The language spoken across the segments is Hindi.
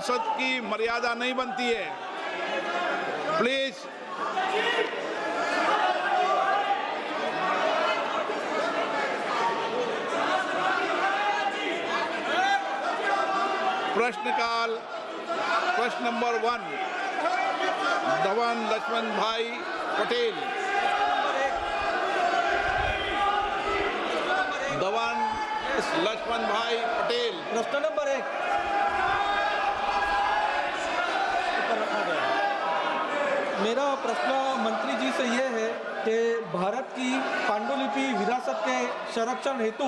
संसद की मर्यादा नहीं बनती है। प्लीज प्रश्नकाल प्रश्न नंबर 1 धवन लक्ष्मण भाई पटेल। धवन लक्ष्मण भाई पटेल, प्रश्न नंबर 1 मेरा प्रश्न मंत्री जी से यह है कि भारत की पांडुलिपि विरासत के संरक्षण हेतु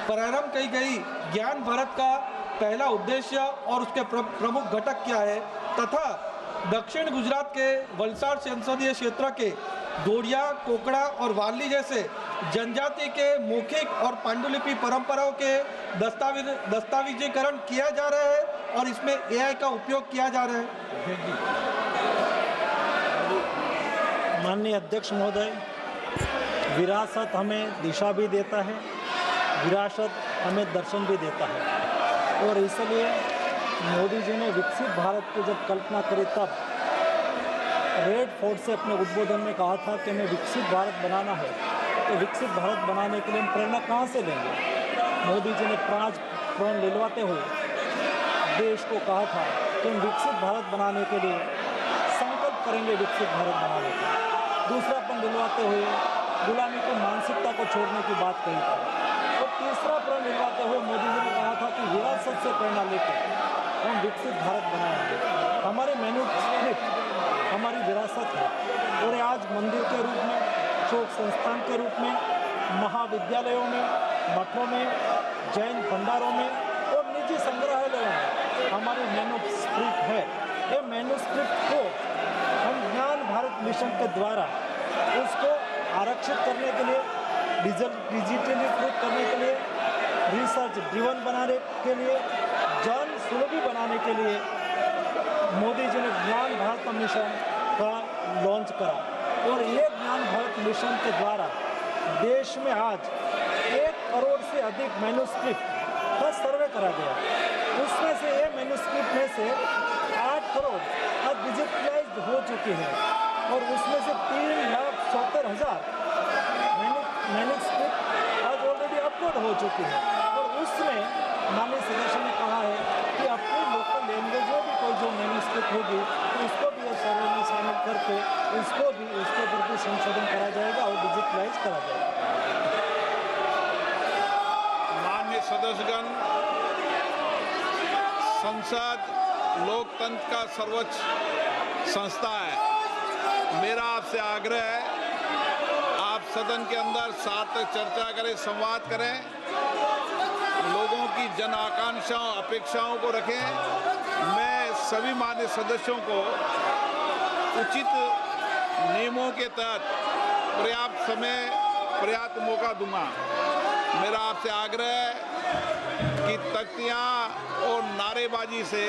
प्रारंभ की गई ज्ञान भारत का पहला उद्देश्य और उसके प्रमुख घटक क्या है, तथा दक्षिण गुजरात के वलसाड संसदीय क्षेत्र के दोड़िया, कोकड़ा और वाली जैसे जनजाति के मौखिक और पांडुलिपि परंपराओं के दस्तावेजीकरण किया जा रहा है और इसमें AI का उपयोग किया जा रहा है। माननीय अध्यक्ष महोदय, विरासत हमें दिशा भी देता है, विरासत हमें दर्शन भी देता है, और इसलिए मोदी जी ने विकसित भारत की जब कल्पना करी तब रेड फोर्ट से अपने उद्बोधन में कहा था कि हमें विकसित भारत बनाना है। तो विकसित भारत बनाने के लिए हम प्रेरणा कहाँ से लेंगे? मोदी जी ने प्रण दिलवाते हुए देश को कहा था कि हम विकसित भारत बनाने के लिए संकल्प करेंगे, विकसित भारत बनाने का। दूसरापन दिलवाते हुए गुलामी की मानसिकता को छोड़ने की बात कही थी। और तीसरा प्रण दिलवाते हुए मोदी जी ने कहा था कि विरासत से प्रेरणा लेकर हम विकसित भारत बनाएंगे। हमारे मैन्युस्क्रिप्ट हमारी विरासत है, और आज मंदिर के रूप में, शोक संस्थान के रूप में, महाविद्यालयों में, मठों में, जैन भंडारों में और निजी संग्रहालयों में हमारी मैन्युस्क्रिप्ट है। ये मैन्युस्क्रिप्ट को हम ज्ञान भारत मिशन के द्वारा उसको आरक्षित करने के लिए, डिजिटलीकृत करने के लिए, रिसर्च ड्रिवन बनाने के लिए, जन सुलभी बनाने के लिए मोदी जी ने ज्ञान भारत मिशन का लॉन्च करा। और ये ज्ञान भारत मिशन के द्वारा देश में आज 1 करोड़ से अधिक मैन्युस्क्रिप्ट का सर्वे करा गया। उसमें से ये मैन्युस्क्रिप्ट में से 8 करोड़ आज डिजिटलाइज्ड हो चुकी है, और उसमें से 3,70,000 मैन्युस्क्रिप्ट आज ऑलरेडी अपलोड हो चुकी है। और उसमें माननीय सदस्य ने कहा है कि अपनी लोकल लैंग्वेज में भी कोई जो मैन्युस्क्रिप्ट होगी तो उसको भी इस सर्वे में शामिल करके उसके ऊपर भी संशोधन करा जाएगा और डिजिटलाइज करा जाएगा। माननीय सदस्यगण, संसद लोकतंत्र का सर्वोच्च संस्था है। मेरा आपसे आग्रह है, आप सदन के अंदर सार्थक चर्चा करें, संवाद करें, लोगों की जन आकांक्षाओं, अपेक्षाओं को रखें। मैं सभी माननीय सदस्यों को उचित नियमों के तहत पर्याप्त समय, पर्याप्त मौका दूंगा। मेरा आपसे आग्रह है कि तख्तियां और नारेबाजी से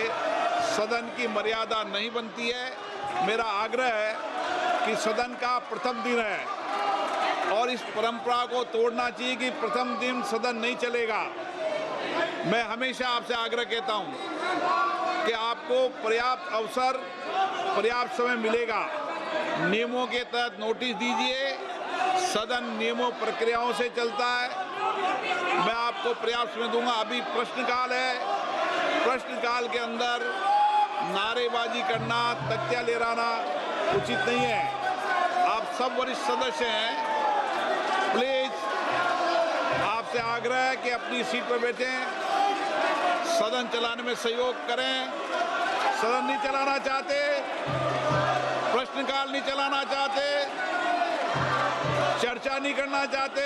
सदन की मर्यादा नहीं बनती है। मेरा आग्रह है कि सदन का प्रथम दिन है और इस परंपरा को तोड़ना चाहिए कि प्रथम दिन सदन नहीं चलेगा। मैं हमेशा आपसे आग्रह कहता हूं कि आपको पर्याप्त अवसर, पर्याप्त समय मिलेगा। नियमों के तहत नोटिस दीजिए, सदन नियमों प्रक्रियाओं से चलता है। मैं आपको पर्याप्त समय दूंगा। अभी प्रश्नकाल है, प्रश्नकाल के अंदर नारेबाजी करना, तख्तियां लहराना उचित नहीं है। आप सब वरिष्ठ सदस्य हैं, प्लीज आपसे आग्रह है कि अपनी सीट पर बैठें, सदन चलाने में सहयोग करें। सदन नहीं चलाना चाहते, प्रश्नकाल नहीं चलाना चाहते, चर्चा नहीं करना चाहते,